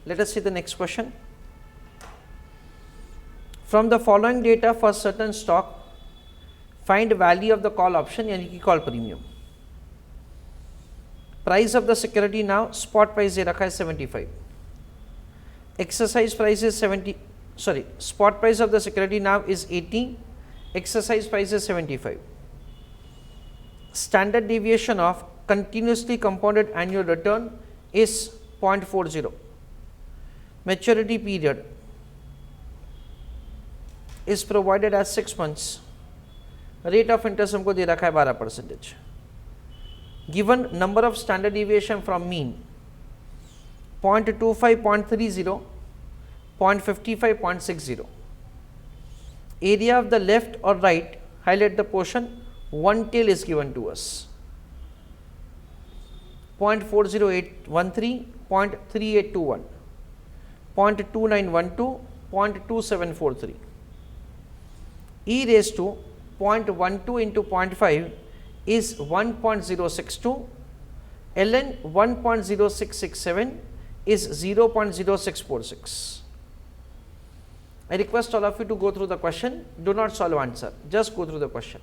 Let us see the next question. From the following data for certain stock, find value of the call option यानी कि call premium. Price of the security now, spot price दे रखा है 75, exercise price is 70, sorry spot price of the security now is 80, exercise price is 75. Standard deviation of continuously compounded annual return is 0.40. Maturity period is provided as 6 months. Rate of interest हमको दे रखा है 12%. Given number of standard deviation from mean 0.25, 0.30, 0.55, 0.60. Area of the left or right, highlight the portion, one tail is given to us. 0.40813, 0.3821, 0.2912, 0.2743. E raised to 0.12 into 0.5 is 1.062, ln 1.0667 is 0.0646. I request all of you to go through the question. Do not solve answer, just go through the question.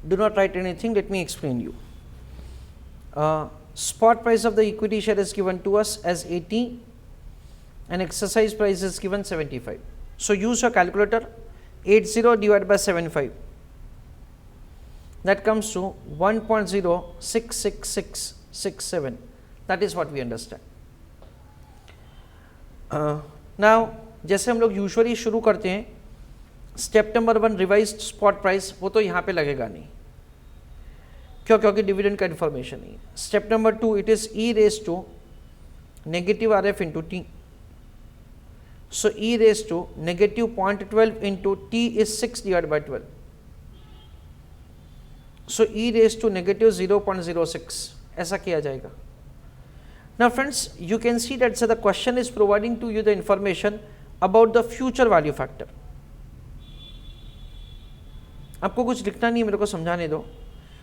Do not write anything, let me explain you. Spot price of the equity share is given to us as 80 and exercise price is given 75. So use your calculator. 80 divided by 75, that comes to 1.066667. that is what we understand. Now जैसे हम लोग usually शुरू करते हैं, step number 1 revised spot price, वो तो यहाँ पे लगेगा नहीं, क्यों? क्योंकि डिविडेंड का इन्फॉर्मेशन नहीं है. Step number 2, it is e raise to negative r f into t. So e raise to negative 0.12 into t is 6 divide by 12. So e raise to negative 0.06, ऐसा किया जाएगा. Now friends, you can see that so the question is providing to you the information about the future value factor. आपको कुछ लिखना नहीं है, मेरे को समझाने दो.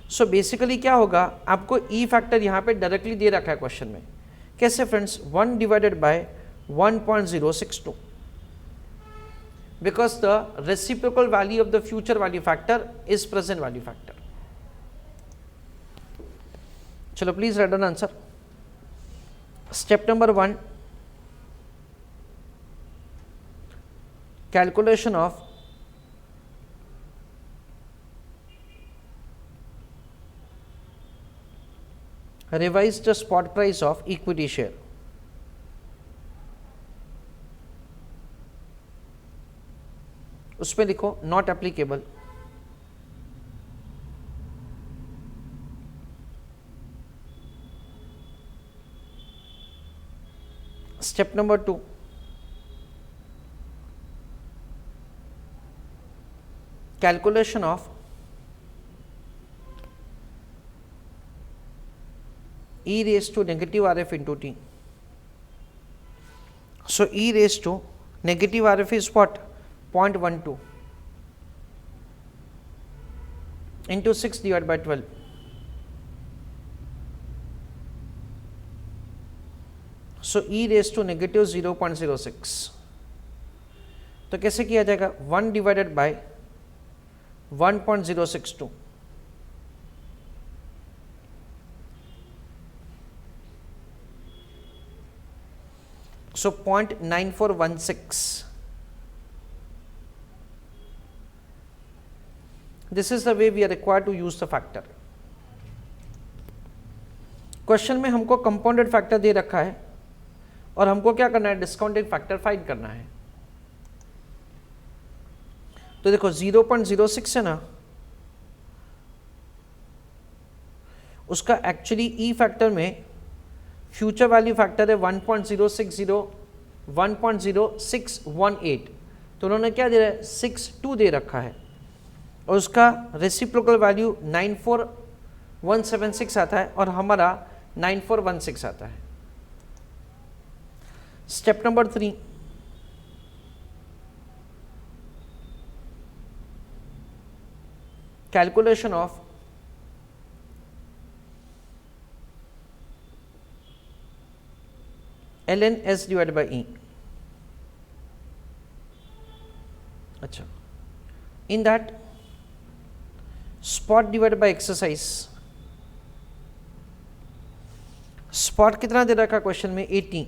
सो बेसिकली क्या होगा, आपको ई फैक्टर यहाँ पे डायरेक्टली दे रखा है क्वेश्चन में. कैसे friends? 1 divided by 1.062, because the reciprocal value of the future value factor is present value factor. चलो please write down answer. Step number 1, calculation of revised spot price of equity share. उसमें लिखो not applicable. Step number 2, calculation of e raised to negative RF into t. So e raised to negative RF is what? 0.12 into 6 divided by 12. So e raise to negative 0.06. तो कैसे किया जाएगा? 1 divided by 1.062. So 0.9416. This is the way we are required to use the factor. Question में हमको compounded factor दे रखा है और हमको क्या करना है? डिस्काउंटिंग फैक्टर फाइंड करना है. तो देखो 0.06 है ना, उसका एक्चुअली ई फैक्टर में फ्यूचर वैल्यू फैक्टर है 1.060, 1.0618. तो उन्होंने क्या दे रहा है? 62 दे रखा है और उसका रेसिप्रोकल वैल्यू 94176 आता है और हमारा 9416 आता है. Step number 3, calculation of ln s divide by E. अच्छा, in that spot divide by exercise. Spot कितना दे रखा है क्वेश्चन में? 80.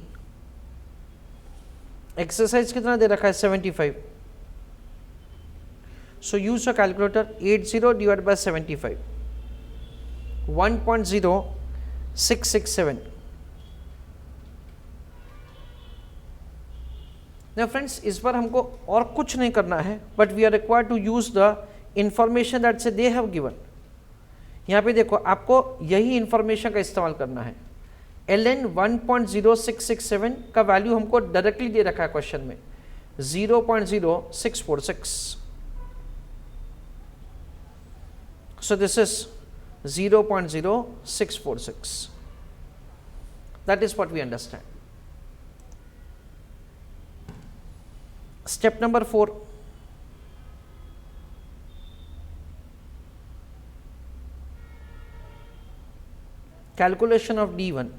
एक्सरसाइज कितना दे रखा है? 75. So use a calculator. 80 divide by 75, 1.0667. Now friends, इस बार हमको और कुछ नहीं करना है, but we are required to use the information that say they have given. यहाँ पे देखो, आपको यही इंफॉर्मेशन का इस्तेमाल करना है. ln 1.0667 का वैल्यू हमको डायरेक्टली दे रखा है क्वेश्चन में, 0.0646. So this is 0.0646. That is what we understand. Step number 4. Calculation of D1.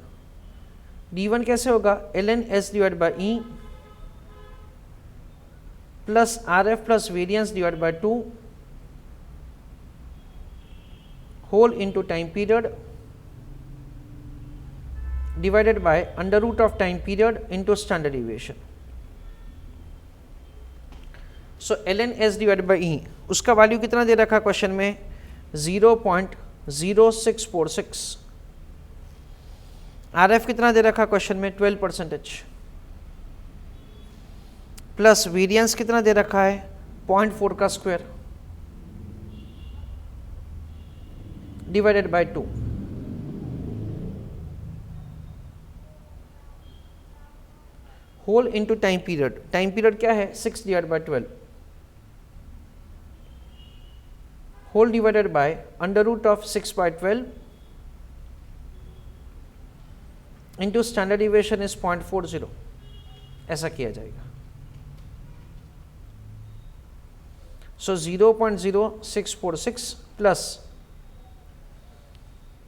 D1 कैसे होगा? ln s divide by E plus RF plus variance divide by 2 whole into time period divided by under root of time period into standard deviation. So ln s divided by e, उसका value कितना दे रखा question में? 0.0646. RF कितना दे रखा question में? 12%. Plus variance कितना दे रखा है? 0.4 का square divided by 2. Whole into time period. Time period क्या है? 6 divide by 12. Whole divided by under root of 6 by 12 into standard deviation is 0.40. ऐसा किया जाएगा. सो 0.0646 प्लस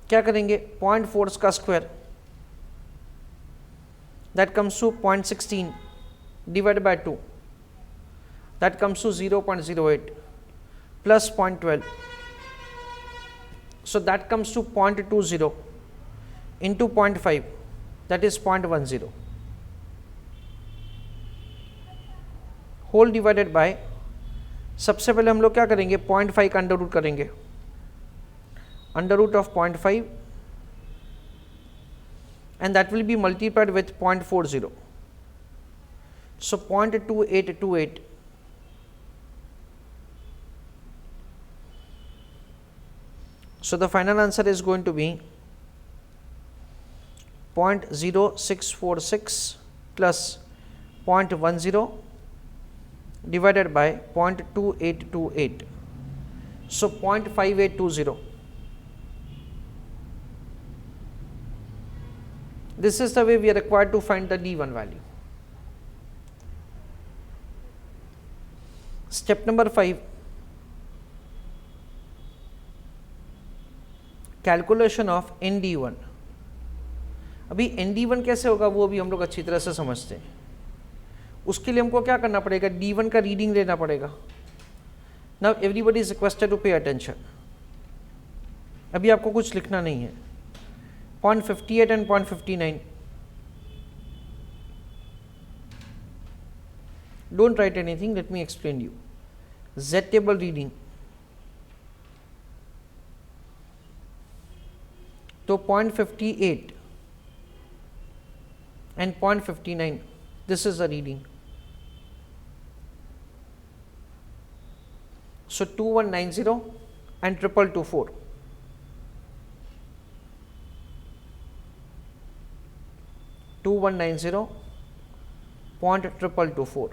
क्या करेंगे? 0.4 का square, that comes to 0.16 divide by 2, that comes to 0.08 plus 0.12, so that comes to 0.20 into 0.5, that is 0.10, whole divided by, सबसे पहले हम लोग क्या करेंगे? 0.5 का अंडर रूट करेंगे, under root of 0.5 and that will be multiplied with 0.40, so 0.2828. So the final answer is going to be 0.0646 plus 0.10 divided by 0.2828, so 0.5820. This is the way we are required to find the D1 value. Step number 5, calculation of ND1. अभी ND1 कैसे होगा वो भी हम लोग अच्छी तरह से समझते हैं. उसके लिए हमको क्या करना पड़ेगा? D1 का रीडिंग लेना पड़ेगा. Now everybody is requested to pay attention. अभी आपको कुछ लिखना नहीं है. 0.58 and 0.59. Don't write anything, let me explain you. Z table reading. तो 0.58 and 0.59, this is the reading. So 2190 and 2224. 2190.2224.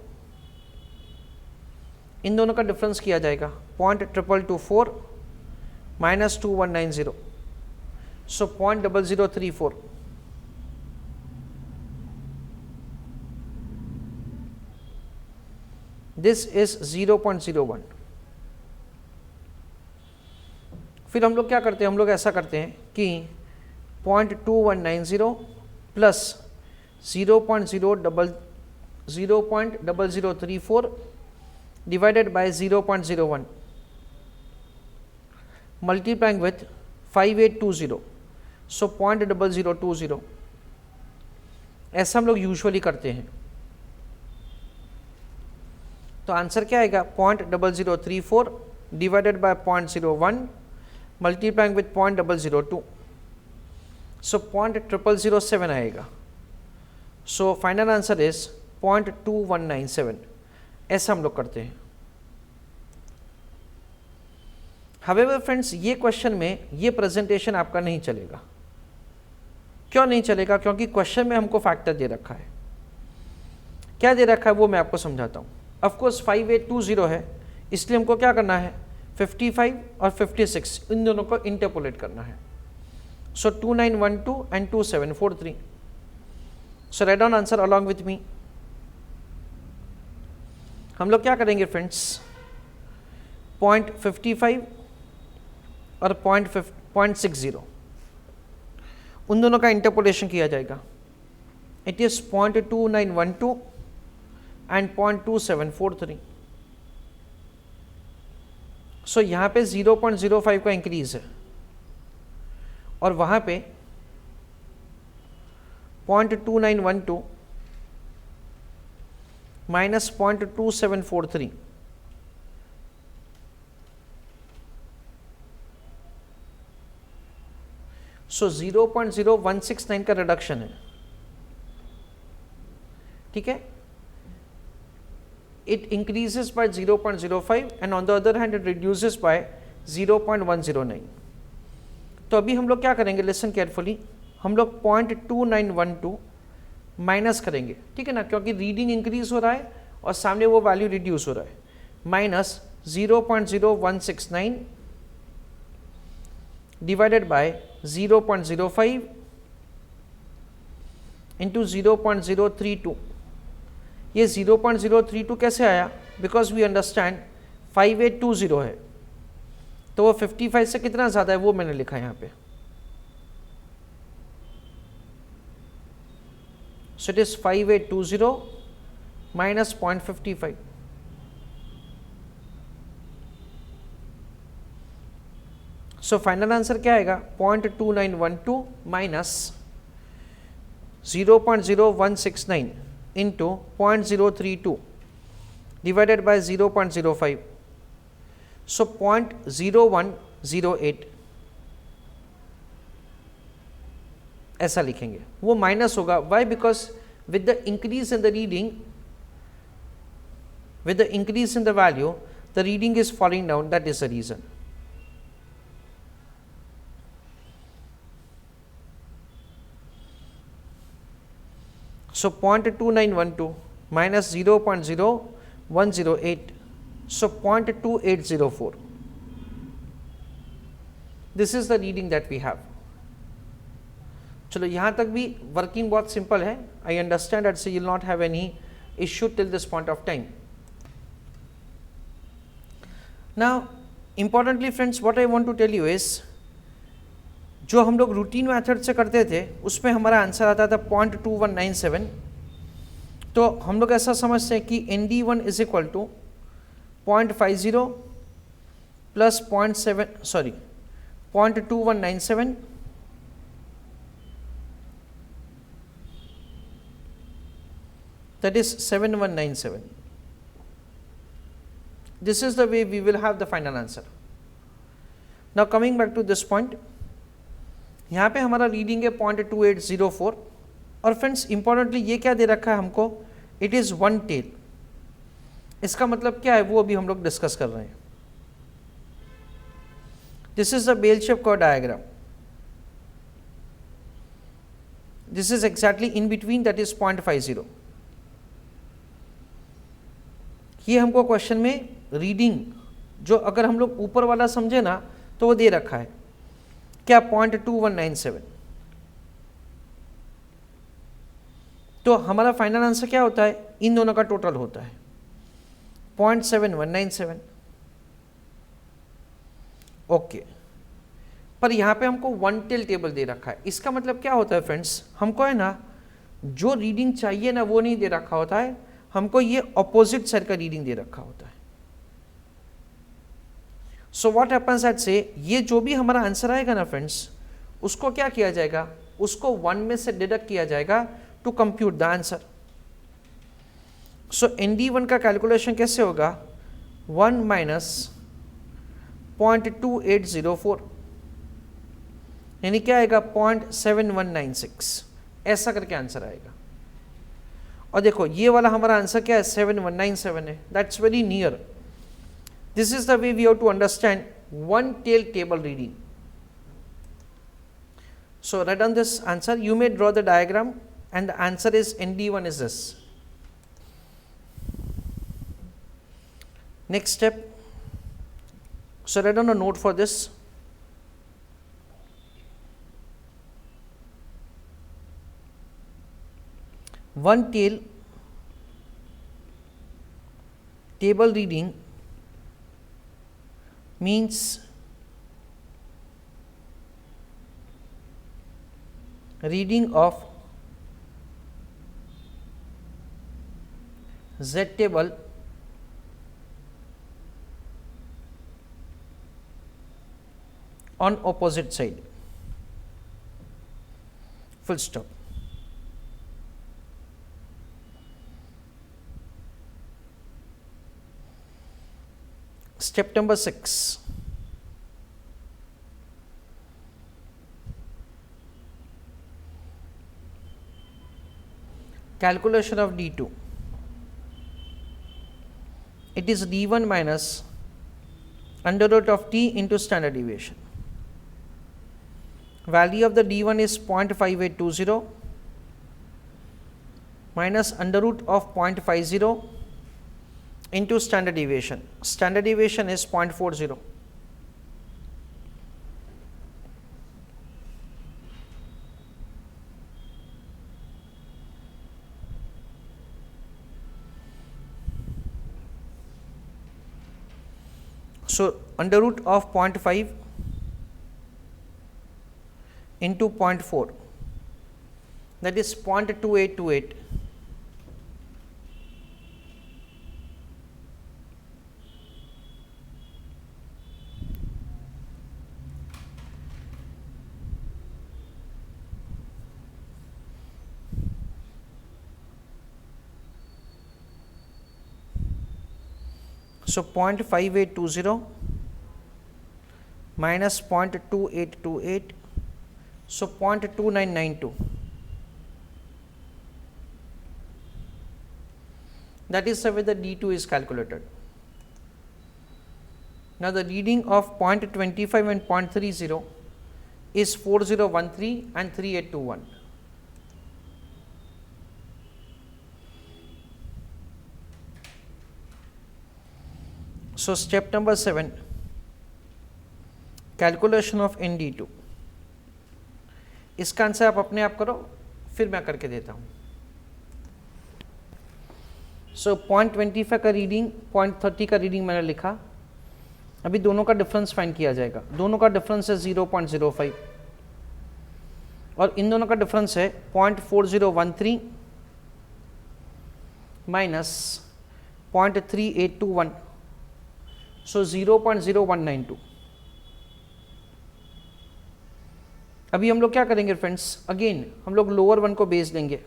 इन दोनों का डिफरेंस किया जाएगा. 0.2224 माइनस 2190, सो 0.0034. This is 0.01. फिर हम लोग क्या करते हैं? हम लोग ऐसा करते हैं कि 0.2190 plus 0.0034 divided by 0.01 multiplying with 5820, so 0.0020। ऐसा हम लोग यूजुअली करते हैं। तो आंसर क्या आएगा? 0.0034 डिवाइडेड बाय 0.01 मल्टीप्लाइंग विथ 0.002, सो 0.0007 आएगा। So final answer is 0.2197। ऐसा हम लोग करते हैं। हावेवर फ्रेंड्स, ये क्वेश्चन में ये प्रेजेंटेशन आपका नहीं चलेगा। क्यों नहीं चलेगा? क्योंकि क्वेश्चन में हमको फैक्टर दे रखा है। क्या दे रखा है वो मैं आपको समझाता हूँ। ऑफकोर्स 5820 है, इसलिए हमको क्या करना है? 55 और 56 इन दोनों को इंटरपोलेट करना है। सो 2912 and 2743। So right down answer along with me. हम लोग क्या करेंगे फ्रेंड्स? 0.55 और 0.60 उन दोनों का इंटरपोलेशन किया जाएगा। It is 0.2912 and 0.2743। सो यहाँ पे 0.05 का इंक्रीज है और वहाँ पे 0.2912 माइनस 0.2743, सो 0.0169 का रिडक्शन है। ठीक है, it increases by 0.05 and on the other hand it reduces by 0.109। तो अभी हम लोग क्या करेंगे? Listen carefully. हम लोग 0.2912 माइनस करेंगे, ठीक है ना, क्योंकि रीडिंग इंक्रीज हो रहा है और सामने वो वैल्यू रिड्यूस हो रहा है। Minus 0.0169 divided by 0.05 into 0.032। ये 0.032 कैसे आया? बिकॉज वी अंडरस्टैंड 5820 है, तो वो 55 से कितना ज़्यादा है वो मैंने लिखा है यहाँ पे। So it is 5820 minus 0.55। So final answer क्या आएगा? 0.2912 minus 0.0169 into 0.032 divided by 0.05, so 0.0108 ऐसा लिखेंगे। वो माइनस होगा। Why? Because with the increase in the reading, with the increase in the value, the reading is falling down. That is the reason. So 0.2912 minus 0.0108, so 0.2804. This is the reading that we have. चलो यहाँ तक भी working बहुत simple है. I understand that, so you will not have any issue till this point of time. Now importantly friends, what I want to tell you is, जो हम लोग routine method से करते थे उसमें हमारा आंसर आता था 0.2197. तो हम लोग ऐसा समझते हैं कि ND1 is equal to 0.50 plus 0.2197 that is 7197. This is the way we will have the final answer. Now coming back to this point, यहाँ पे हमारा रीडिंग है 0.2804 और फ्रेंड्स इंपॉर्टेंटली ये क्या दे रखा है हमको, इट इज़ वन टेल. इसका मतलब क्या है वो अभी हम लोग डिस्कस कर रहे हैं. This is the bell shape curve diagram. This is exactly in between, that is 0.50. ये हमको क्वेश्चन में रीडिंग जो अगर हम लोग ऊपर वाला समझे ना तो वो दे रखा है क्या, 0.2197. तो हमारा फाइनल आंसर क्या होता है, इन दोनों का टोटल होता है 0.7197. ओके, पर यहां पे हमको वन टेल टेबल दे रखा है. इसका मतलब क्या होता है फ्रेंड्स, हमको है ना जो रीडिंग चाहिए ना वो नहीं दे रखा होता है, हमको ये ऑपोजिट साइड का रीडिंग दे रखा होता है। सो व्हाट हैपेंस एट से, ये जो भी हमारा आंसर आएगा ना फ्रेंड्स, उसको क्या किया जाएगा, उसको 1 में से डिडक्ट किया जाएगा to compute the answer. So ND1 का कैलकुलेशन कैसे होगा, 1 माइनस 0.2804, यानी क्या आएगा 0.7196, ऐसा करके आंसर आएगा। और देखो ये वाला हमारा आंसर क्या है, 7197 है, that's very near. This is the way we have to understand one tail table reading. So write down this answer. You may draw the diagram and the answer is ND1 is this. Next step. So write down a note for this. One tail table reading means reading of Z table on opposite side, full stop. Step number 6. Calculation of D2. It is D1 minus under root of T into standard deviation. Value of the D1 is 0.5820 minus under root of 0.50 into standard deviation. Standard deviation is 0.40. So under root of 0.5 into 0.4, that is 0.2828. So 0.5820 minus 0.2828, so 0.2992. That is the way the D2 is calculated. Now the reading of 0.25 and 0.30 is 4013 and 3821. So step number 7, calculation of ND2. इसका answer आप अपने आप करो, फिर मैं करके देता हूँ। सो 0.25 का रीडिंग, 0.30 का रीडिंग मैंने लिखा। अभी दोनों का डिफरेंस फाइंड किया जाएगा। दोनों का डिफरेंस है 0.05 और इन दोनों का डिफरेंस है 0.4013 माइनस 0.3821, सो 0.0192। अभी हम लोग क्या करेंगे फ्रेंड्स, अगेन हम लोग लोअर वन को बेस देंगे,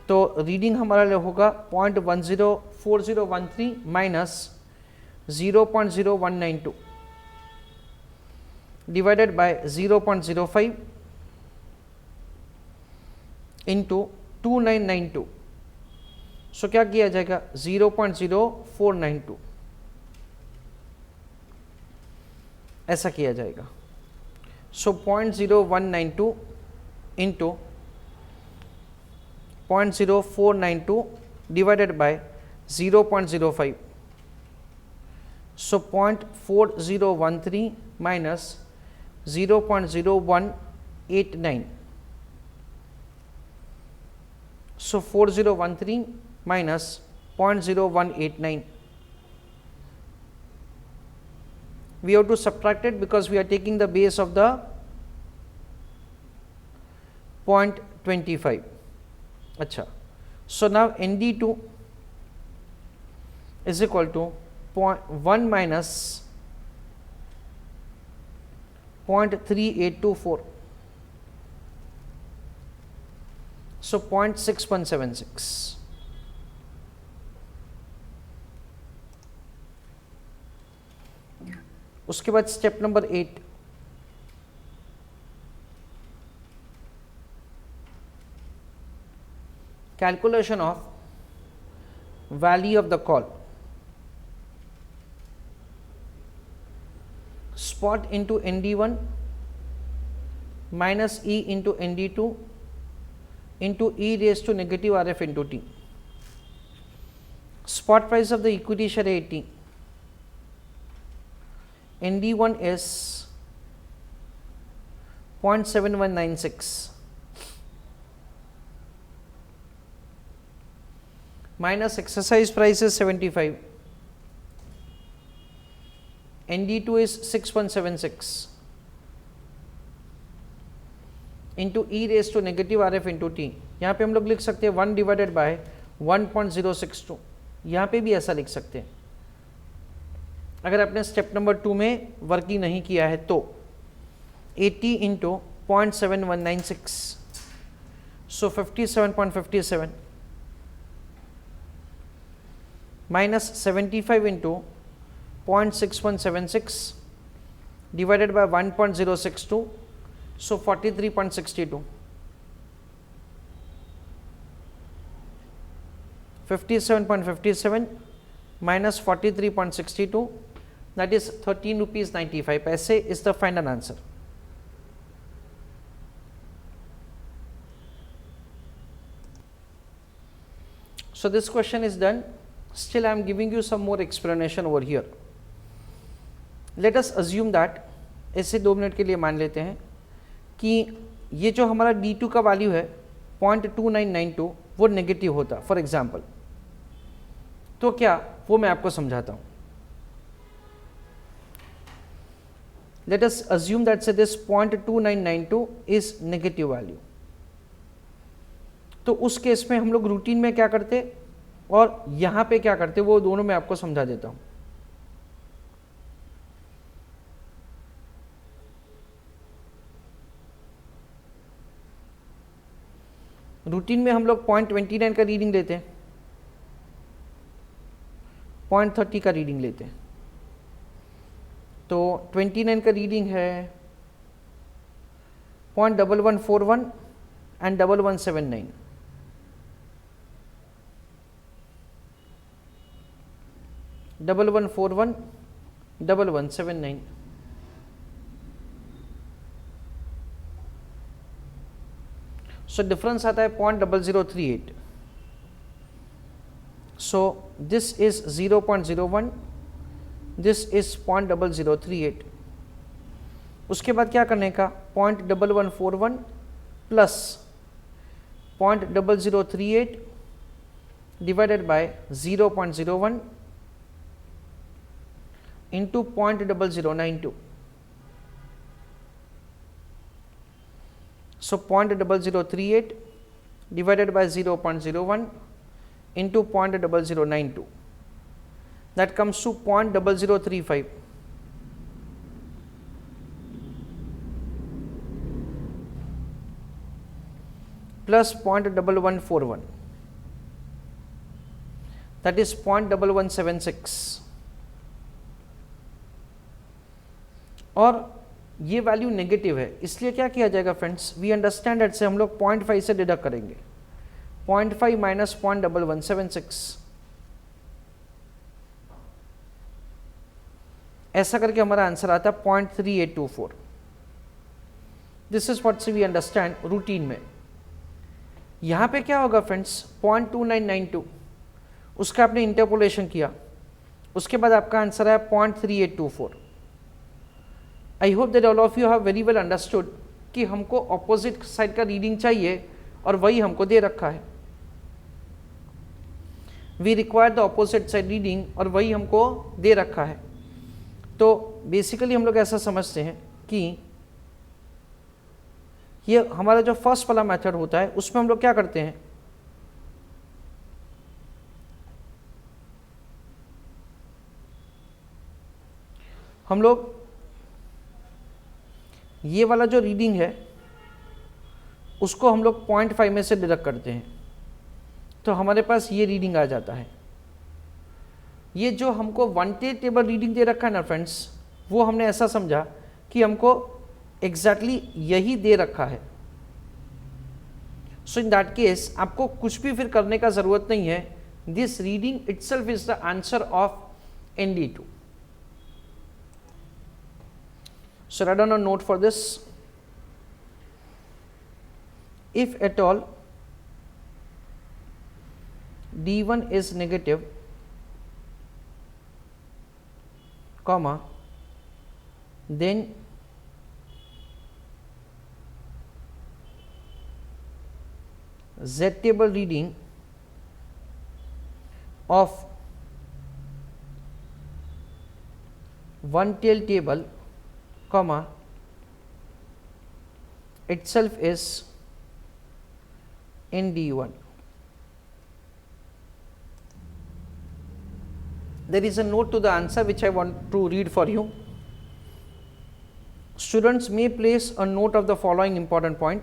तो रीडिंग हमारा होगा 0.104013 माइनस 0.0192 डिवाइडेड बाय 0.05 इंटू 2992। सो क्या किया जाएगा 0.0492, ऐसा किया जाएगा। सो 0.0192 into 0.0492 divided by 0.05, so 0.4013 minus 0.0189, so 4013 minus 0.0189. We have to subtract it because we are taking the base of the 0.25. अच्छा, so now ND2 is equal to 1 minus 0.3824, so 0.6176. उसके बाद step number 8, calculation of value of the call. Spot into ND1 minus E into ND2 into e raised to negative RF into T. Spot price of the equity share 80. ND1 is 0.7196 minus exercise price is 75. ND2 is 6176 into e raised to negative RF into T. यहाँ पे हम लोग लिख सकते हैं 1 divided by 1.062, यहाँ पे भी ऐसा लिख सकते हैं अगर आपने स्टेप नंबर 2 में वर्क ही नहीं किया है तो 80 into 0.7196, so 57.57 minus 75 into 0.6176 divided by 1.062, so 43.62. 57.57 minus 43.62, that is 13 rupees 95 paise is the final answer. So this question is done. Still I am giving you some more explanation over here. Let us assume that, ऐसे 2 minute के लिए मान लेते हैं कि ये जो हमारा D2 का वैल्यू है 0.2992 वो नेगेटिव होता फॉर एग्जाम्पल, तो क्या वो मैं आपको समझाता हूँ. Let us assume that say this 0.2992 is negative value. तो उस केस में हम लोग रूटीन में क्या करते और यहाँ पे क्या करते वो दोनों मैं आपको समझा देता हूँ. रूटीन में हम लोग 0.29 का रीडिंग लेते हैं, 0.30 का रीडिंग लेते हैं. तो 29 का रीडिंग है 0.1141 एंड 1179. डबल 1141 1179. सो डिफरेंस आता है 0.0038. So this is 0.01, this is 0.0038. उसके बाद क्या करने का 0.1141 plus 0.0038 divided by 0.01 into 0.0092. So 0.0038 divided by 0.01 into 0.0092, that comes to 0.0035. Plus 0.1141, that is 0.1176. और ये वैल्यू नेगेटिव है, इसलिए क्या किया जाएगा फ्रेंड्स, वी अंडरस्टैंड दैट से हम लोग 0.5 से डिडक्ट करेंगे. 0.5 माइनस 0.1176, ऐसा करके हमारा आंसर आता है 0.3824. This is what we understand routine में. यहाँ पे क्या होगा फ्रेंड्स, 0.2992 उसका आपने इंटरपोलेशन किया, उसके बाद आपका आंसर है 0.3824. I hope that all of you have very well understood कि हमको ऑपोजिट साइड का रीडिंग चाहिए और वही हमको दे रखा है. We require the opposite side reading और वही हमको दे रखा है. तो बेसिकली हम लोग ऐसा समझते हैं कि ये हमारा जो फर्स्ट वाला मेथड होता है उसमें हम लोग क्या करते हैं, हम लोग ये वाला जो रीडिंग है उसको हम लोग 0.5 में से डिडक्ट करते हैं, तो हमारे पास ये रीडिंग आ जाता है। ये जो हमको 1 टेबल रीडिंग दे रखा है ना फ्रेंड्स, वो हमने ऐसा समझा कि हमको एग्जैक्टली यही दे रखा है। सो इन दैट केस आपको कुछ भी फिर करने का जरूरत नहीं है। This reading itself is the answer of ND2. So write down a note for this. If at all D1 is negative, comma, then Z table reading of one tail table, comma, itself is in D1. There is a note to the answer which I want to read for you. Students may place a note of the following important point.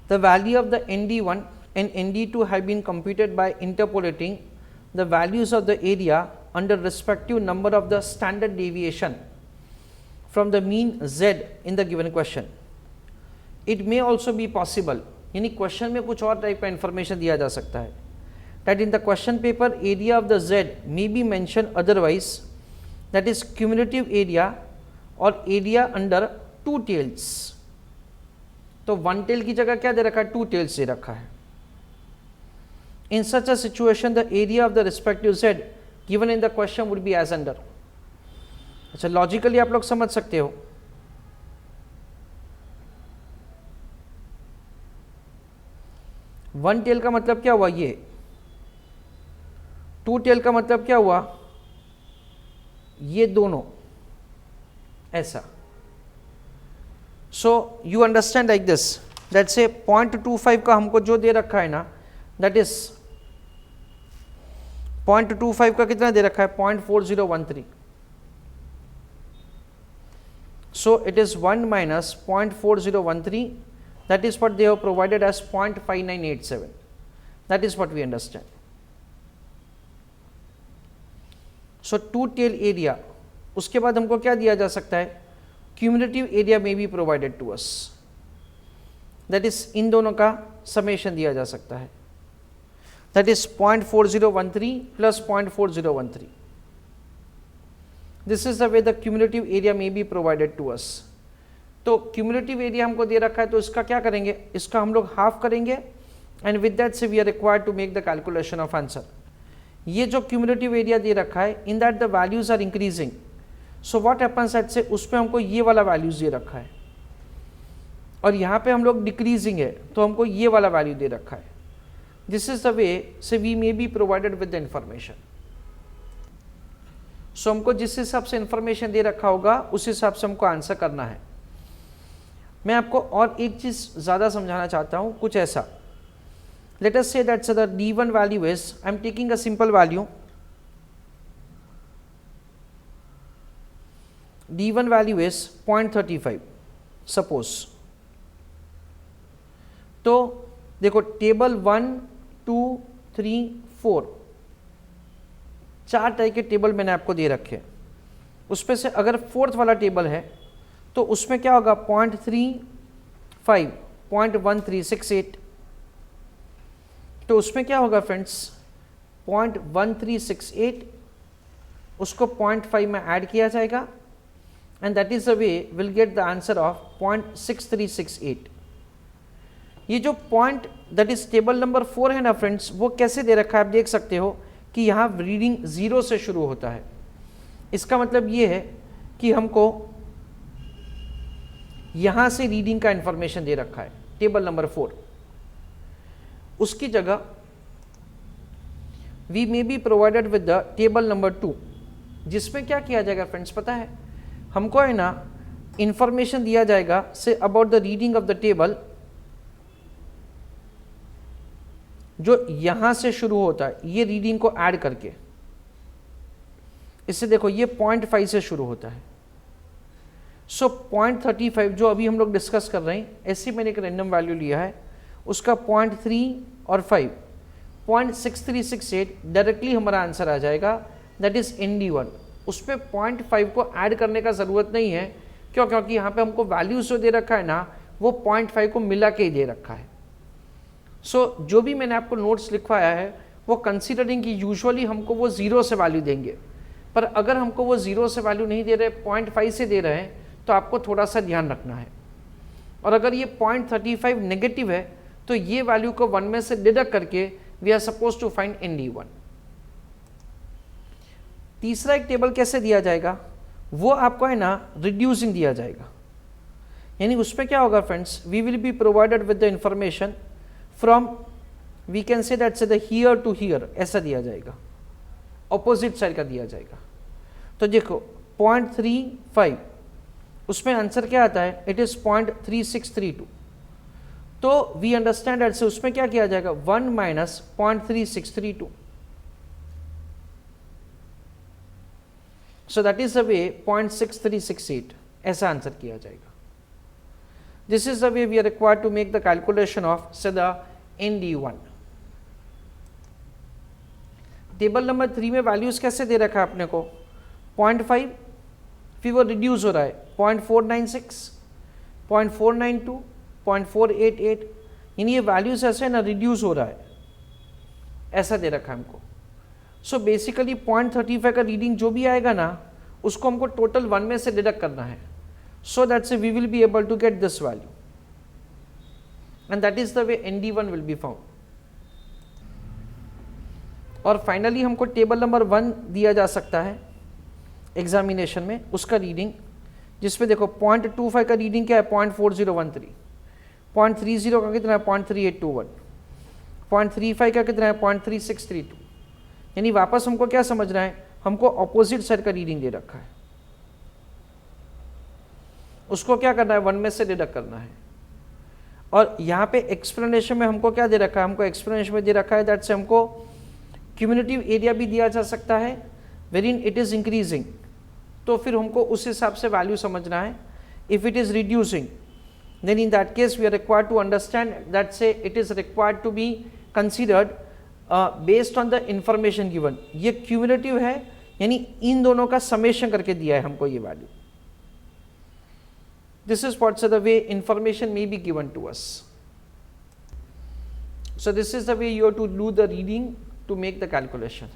The value of the ND1 and ND2 have been computed by interpolating the values of the area under respective number of the standard deviation from the mean Z in the given question. It may also be possible, यानी question में कुछ और type का information दिया जा सकता है, that in the question paper area of the Z may be mentioned otherwise, that is cumulative area or area under 2 tails. तो 1 tail की जगह क्या दे रखा है, 2 tails दे रखा है. In such a situation the area of the respective Z given in the question would be as under. अच्छा, logically आप लोग समझ सकते हो. वन टेल का मतलब क्या हुआ, ये 2 टेल का मतलब क्या हुआ, ये दोनों ऐसा. So you understand like this, that से 0.25 का हमको जो दे रखा है ना, दैट इज 0.25 का कितना दे रखा है, 0.4013. So it is 1 minus 0.4013, that is what they have provided as 0.5987. That is what we understand. So 2 tail area, उसके बाद हमको क्या दिया जा सकता है, cumulative area may be provided to us. That is इन दोनों का summation दिया जा सकता है. That is 0.4013 plus 0.4013. This is the way the cumulative area may be provided to us. तो cumulative area हमको दे रखा है, तो इसका क्या करेंगे, इसका हम लोग हाफ करेंगे, and with that से we are required to make the calculation of answer. ये जो cumulative area दे रखा है, in that the values are increasing. So what happens that से उस पर हमको ये वाला values दे रखा है, और यहाँ पे हम लोग decreasing है, तो हमको ये वाला value दे रखा है. This is the way से we may be provided with the information. सो हमको जिस हिसाब से इंफॉर्मेशन दे रखा होगा उस हिसाब से हमको आंसर करना है. मैं आपको और एक चीज ज्यादा समझाना चाहता हूं, कुछ ऐसा. Let us say that the D1 value is, I am taking a simple value, D1 value is 0.35 suppose. तो देखो टेबल 1, 2, 3, 4 4 टाइप के टेबल मैंने आपको दे रखे. उसमें से अगर 4th वाला टेबल है तो उसमें क्या होगा, 0.35, 0.1368. तो उसमें क्या होगा फ्रेंड्स, 0.1368 उसको 0.5 में ऐड किया जाएगा, and that is the way will get the answer of 0.6368. ये जो point that is table number 4 है ना फ्रेंड्स, वो कैसे दे रखा है, आप देख सकते हो कि यहाँ रीडिंग 0 से शुरू होता है. इसका मतलब ये है कि हमको यहाँ से रीडिंग का इंफॉर्मेशन दे रखा है टेबल नंबर 4. उसकी जगह we may be provided with the table number 2, जिसमें क्या किया जाएगा फ्रेंड्स, पता है हमको है ना, इंफॉर्मेशन दिया जाएगा say about the reading of the table जो यहां से शुरू होता है, ये रीडिंग को ऐड करके इससे देखो ये 0.5 से शुरू होता है, सो 0.35 जो अभी हम लोग डिस्कस कर रहे हैं, ऐसी मैंने एक रैंडम वैल्यू लिया है, उसका 0.3 और 5 0.6368 डायरेक्टली हमारा आंसर आ जाएगा, दैट इज ND1। उसमें 0.5 को ऐड करने का ज़रूरत नहीं है, क्यों? क्योंकि यहाँ पे हमको वैल्यूज जो दे रखा है ना, वो 0.5 को मिला के ही दे रखा है। सो जो भी मैंने आपको नोट्स लिखवाया है वो कंसीडरिंग कि यूजुअली हमको वो 0 से वैल्यू देंगे, पर अगर हमको वो 0 से वैल्यू नहीं दे रहे, 0.5 से दे रहे हैं, तो आपको थोड़ा सा ध्यान रखना है। और अगर ये 0.35 नेगेटिव है तो ये वैल्यू को 1 में से डिडक्ट करके we are suppose to find ND1। तीसरा एक टेबल कैसे दिया जाएगा, वो आपको है ना रिड्यूसिंग दिया जाएगा, यानी उसमें क्या होगा friends, we will be provided with the information from, we can say that say the here to here, ऐसा दिया जाएगा, ऑपोजिट साइड का दिया जाएगा। तो देखो 0.35 उसमें आंसर क्या आता है, इट इज 0.3632। तो वी अंडरस्टैंड दैट से उसमें क्या किया जाएगा, 1 minus 0.3632। So that is the way 0.6368 ऐसा आंसर किया जाएगा। This is the way we are required to make the calculation of say the ND1। Table number 3 में वैल्यूज कैसे दे रखा है अपने को, 0.5, फिर वो रिड्यूस हो रहा है 0.496, 0.492, 0.488, यानी ये वैल्यूज ऐसे ना रिड्यूस हो रहा है, ऐसा दे रखा है हमको। सो बेसिकली 0.35 का रीडिंग जो भी आएगा ना, उसको हमको टोटल 1 में से डिडक्ट करना है, so that say we will be able to get this value, and that is the way ND1 will be found. और फाइनली हमको टेबल नंबर 1 दिया जा सकता है एग्जामिनेशन में, उसका रीडिंग, जिसमें देखो 0.25 का रीडिंग क्या है, 0.4013, 0.30 का कितना है, 0.3821, 0.35 का कितना है, 0.3632। यानी वापस हमको क्या समझना है, हमको ऑपोजिट साइड का रीडिंग दे रखा है, उसको क्या करना है, 1 में से डिडक्ट करना है। और यहाँ पे एक्सप्लेनेशन में हमको क्या दे रखा है, हमको एक्सप्लेनेशन में दे रखा है दैट से हमको क्यूमुलेटिव एरिया भी दिया जा सकता है वेरिन इट इज इंक्रीजिंग, तो फिर हमको उस हिसाब से वैल्यू समझना है। If it is reducing then in that case we are required to understand that say it is required to be considered based on the information given. ये क्यूमुलेटिव है, यानी इन दोनों का समेशन करके दिया है हमको ये value. This is what's the way information may be given to us. So this is the way you have to do the reading to make the calculation.